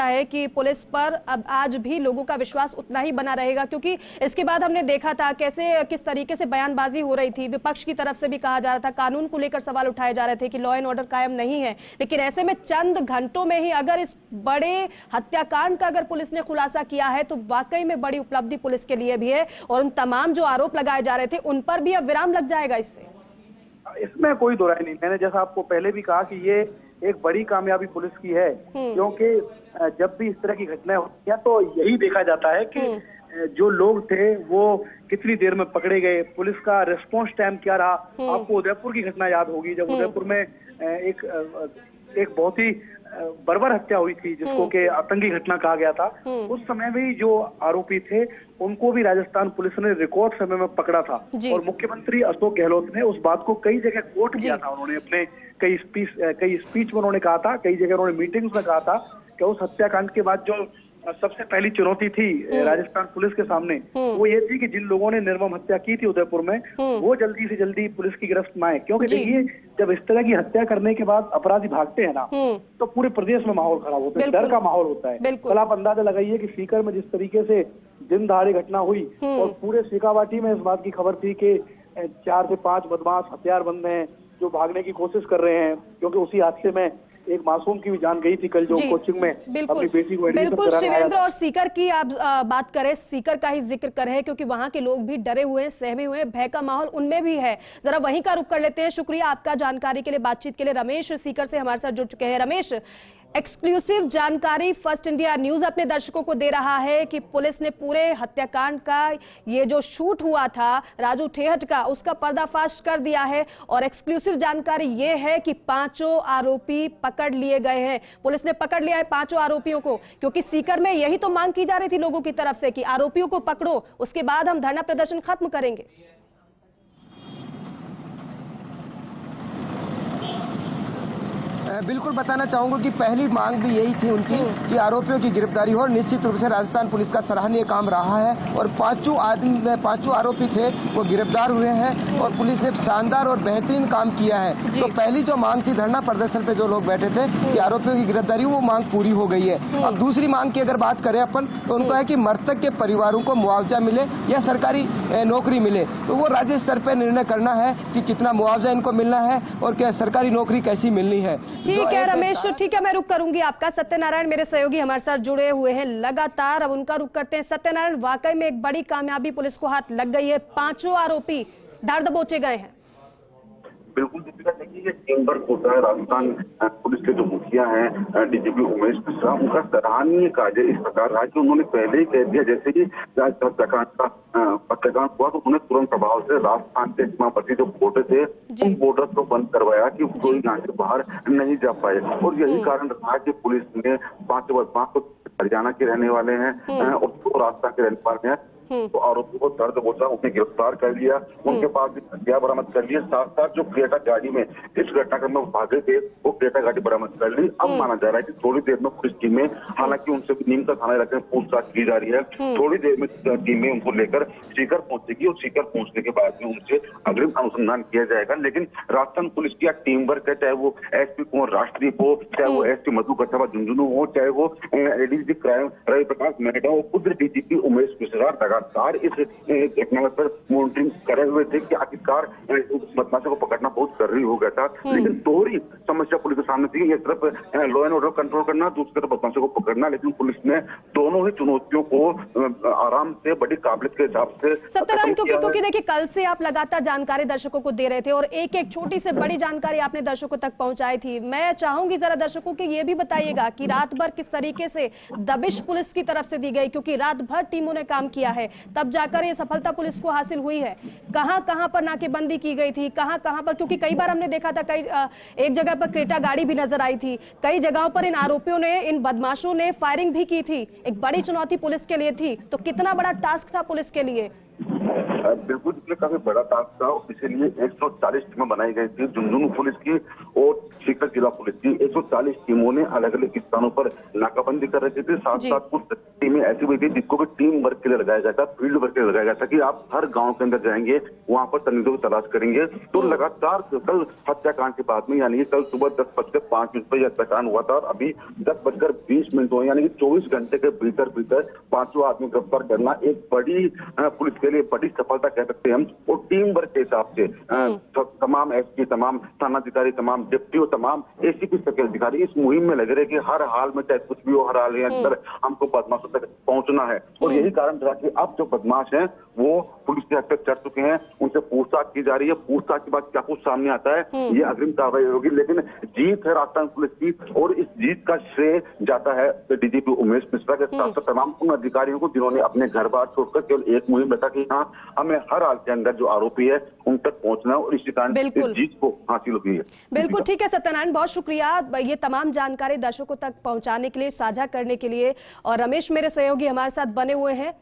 लगता है कि पुलिस पर अब आज भी लोगों का विश्वास उतना ही बना रहेगा? क्योंकि इसके बाद हमने देखा था किस तरीके से बयानबाजी हो रही थी, विपक्ष की तरफ से भी कहा जा रहा था, कानून को लेकर सवाल उठाए जा रहे थे कि लॉ एंड ऑर्डर कायम नहीं है। लेकिन ऐसे में चंद घंटों में ही अगर इस बड़े हत्याकांड का अगर पुलिस ने खुलासा किया है तो वाकई में बड़ी उपलब्धि पुलिस के लिए भी है, और उन तमाम जो आरोप लगाए जा रहे थे उन पर भी अब विराम लग जाएगा इससे। इसमें कोई दो राय नहीं। मैंने जैसा आपको पहले भी कहा कि ये एक बड़ी कामयाबी पुलिस की है, क्योंकि जब भी इस तरह की घटनाएं होती हैं तो यही देखा जाता है कि जो लोग थे वो कितनी देर में पकड़े गए, पुलिस का रिस्पॉन्स टाइम क्या रहा। आपको उदयपुर की घटना याद होगी, जब उदयपुर में एक बहुत ही बर्बर हत्या हुई थी जिसको कि आतंकी घटना कहा गया था। उस समय भी जो आरोपी थे उनको भी राजस्थान पुलिस ने रिकॉर्ड समय में पकड़ा था, और मुख्यमंत्री अशोक गहलोत ने उस बात को कई जगह कोट किया था। उन्होंने अपने कई स्पीच में उन्होंने कहा था, कई जगह उन्होंने मीटिंग्स में कहा था कि उस हत्याकांड के बाद जो सबसे पहली चुनौती थी राजस्थान पुलिस के सामने वो ये थी कि जिन लोगों ने निर्मम हत्या की थी उदयपुर में वो जल्दी से जल्दी पुलिस की गिरफ्त में आए। क्योंकि देखिए, जब इस तरह की हत्या करने के बाद अपराधी भागते हैं ना, तो पूरे प्रदेश में माहौल खराब होता है, डर का माहौल होता है। कल आप अंदाजा लगाइए कि सीकर में जिस तरीके से दिन दहाड़े घटना हुई और पूरे सीकावाटी में इस बात की खबर थी कि 4 से 5 बदमाश हथियारबंद हैं जो भागने की कोशिश कर रहे हैं, क्योंकि उसी हादसे में एक मासूम की भी जान गई थी कल, जो कोचिंग में अपनी बेटी को एडमिशन बिल्कुल शिवेंद्र, और सीकर की आप बात करें, सीकर का ही जिक्र करें, क्योंकि वहां के लोग भी डरे हुए हैं, सहमे हुए हैं, भय का माहौल उनमें भी है। जरा वहीं का रुख कर लेते हैं। शुक्रिया आपका जानकारी के लिए, बातचीत के लिए। रमेश सीकर से हमारे साथ जुड़ चुके हैं। रमेश, एक्सक्लूसिव जानकारी फर्स्ट इंडिया न्यूज अपने दर्शकों को दे रहा है कि पुलिस ने पूरे हत्याकांड का, ये जो शूट हुआ था राजू ठेहट का, उसका पर्दाफाश कर दिया है। और एक्सक्लूसिव जानकारी ये है कि 5 आरोपी पकड़ लिए गए हैं। पुलिस ने पकड़ लिया है 5 आरोपियों को, क्योंकि सीकर में यही तो मांग की जा रही थी लोगों की तरफ से कि आरोपियों को पकड़ो, उसके बाद हम धरना प्रदर्शन खत्म करेंगे। बिल्कुल बताना चाहूंगा कि पहली मांग भी यही थी उनकी कि आरोपियों की गिरफ्तारी हो, और निश्चित रूप से राजस्थान पुलिस का सराहनीय काम रहा है। और 5 आरोपी थे वो गिरफ्तार हुए हैं और पुलिस ने शानदार और बेहतरीन काम किया है। तो पहली जो मांग थी धरना प्रदर्शन पे जो लोग बैठे थे कि आरोपियों की गिरफ्तारी, वो मांग पूरी हो गई है। अब दूसरी मांग की अगर बात करें अपन, तो उनको है कि मृतक के परिवारों को मुआवजा मिले या सरकारी नौकरी मिले। तो वो राज्य स्तर पर निर्णय करना है कि कितना मुआवजा इनको मिलना है और क्या सरकारी नौकरी कैसी मिलनी है। ठीक है रमेश, ठीक है, मैं रुक करूंगी आपका। सत्यनारायण मेरे सहयोगी हमारे साथ जुड़े हुए हैं लगातार, अब उनका रुक करते हैं। सत्यनारायण, वाकई में एक बड़ी कामयाबी पुलिस को हाथ लग गई है, 5 आरोपी धर दबोचे गए हैं। बिल्कुल दीपिका, देखिए ये टीम वर्क होता है। राजस्थान पुलिस के जो मुखिया हैं डीजीपी उमेश मिश्रा, उनका सराहनीय कार्य इस प्रकार रहा कि उन्होंने पहले ही कह दिया, जैसे कि हत्याकांड हुआ तो उन्होंने तुरंत प्रभाव से राजस्थान के सीमावर्ती जो बॉर्डर थे उन बॉर्डर को बंद करवाया कि कोई यहाँ से बाहर नहीं जा पाए। और यही कारण रहा कि पुलिस ने 5 बदमाश हरियाणा के रहने वाले हैं और 2 राजस्थान के रहने वाले हैं, तो आरोपी को धर दबोचा, उन्हें गिरफ्तार कर लिया, उनके पास हथियार बरामद कर लिए। साथ साथ जो क्रेटा गाड़ी में इस घटनाक्रम में भागे थे वो क्रेटा गाड़ी बरामद कर ली। अब माना जा रहा है कि थोड़ी देर में पुलिस टीमें, हालांकि उनसे नीम का थाना रखकर पूछताछ की जा रही है, थोड़ी देर में टीमें उनको लेकर सीकर पहुंचेगी और सीकर पहुंचने के बाद में उनसे अग्रिम अनुसंधान किया जाएगा। लेकिन राजस्थान पुलिस की टीम वर्क है, चाहे वो एसपी कुंवर राष्ट्रीय हो, चाहे वो एसपी मधु कच्छावा झुंझुनू हो, चाहे वो एडीजी क्राइम रवि प्रकाश मेहता हो, खुद डीजीपी उमेश मिश्रा लगातार इस घटना पर मॉनिटरिंग करे हुए थे कि आखिरकार बदमाशों को पकड़ना बहुत जरूरी हो गया था। लेकिन दोहरी समस्या पुलिस के सामने थी, एक तरफ लॉ एंड ऑर्डर कंट्रोल करना, दूसरी तरफ बदमाशों को पकड़ना। लेकिन पुलिस ने दोनों ही चुनौतियों को आराम से, बड़ी काबिलियत के हिसाब से। सत्यनारायण, क्योंकि देखिए कल से आप लगातार जानकारी दर्शकों को दे रहे थे और एक एक छोटी से बड़ी जानकारी आपने दर्शकों तक पहुंचाई थी। मैं चाहूंगी जरा दर्शकों को ये भी बताइएगा कि रात भर किस तरीके से दबिश पुलिस की तरफ से दी गई, क्योंकि रात भर टीमों ने काम किया है, तब जाकर ये सफलता पुलिस को हासिल हुई है। कहां पर नाकेबंदी की गई थी, कहां पर, क्योंकि कई बार हमने देखा था एक जगह पर क्रेटा गाड़ी भी नजर आई थी, कई जगहों पर इन आरोपियों ने, इन बदमाशों ने फायरिंग भी की थी। एक बड़ी चुनौती पुलिस के लिए थी, तो कितना बड़ा टास्क था पुलिस के लिए? बिल्कुल, काफी बड़ा टास्क था, इसीलिए 140 टीमें बनाई गई थी झुंझुनू पुलिस की और सीकर जिला पुलिस की 140 टीमों ने अलग अलग स्थानों पर नाकाबंदी कर रखी थी। साथ साथ कुछ टीमें ऐसी हुई थी जिसको भी टीम वर्क के लिए लगाया गया था, फील्ड वर्क के लिए लगाया गया था कि आप हर गांव के अंदर जाएंगे, वहां पर संदिग्धों की तलाश करेंगे। तो लगातार कल हत्याकांड के बाद में यानी कि कल सुबह 10:05 पर यह हत्याकांड हुआ था और अभी 10:20 हुए, यानी कि 24 घंटे के भीतर भीतर 5वां आदमी गिरफ्तार करना एक बड़ी पुलिस के लिए बड़ी सफलता कह सकते हैं हम। और टीम वर्क के हिसाब से तमाम एसपी, तमाम थानाधिकारी, तमाम डिप्टी और तमाम एसीपी स्तर के अधिकारी इस मुहिम में लगे रहे कि हर हाल में चाहे कुछ भी हो, हर हाल के अंदर हमको बदमाशों तक पहुंचना है। और यही कारण था कि अब जो बदमाश हैं वो पुलिस के हद तक चढ़ चुके हैं, उनसे पूछताछ की जा रही है। पूछताछ के बाद क्या कुछ सामने आता है ये अग्रिम कार्रवाई होगी, लेकिन जीत है राजस्थान पुलिस की और इस जीत का श्रेय जाता है डीजीपी उमेश मिश्रा के साथ साथ तमाम उन अधिकारियों को जिन्होंने अपने घर बार छोड़कर केवल एक मुहिम रखा कि हाँ हमें हर हाल के अंदर जो आरोपी है उन तक पहुंचना और इसी कारण इस जीत को हासिल हुई है। बिल्कुल ठीक है सत्यनारायण, बहुत शुक्रिया ये तमाम जानकारी दर्शकों तक पहुंचाने के लिए, साझा करने के लिए। और रमेश मेरे सहयोगी हमारे साथ बने हुए हैं।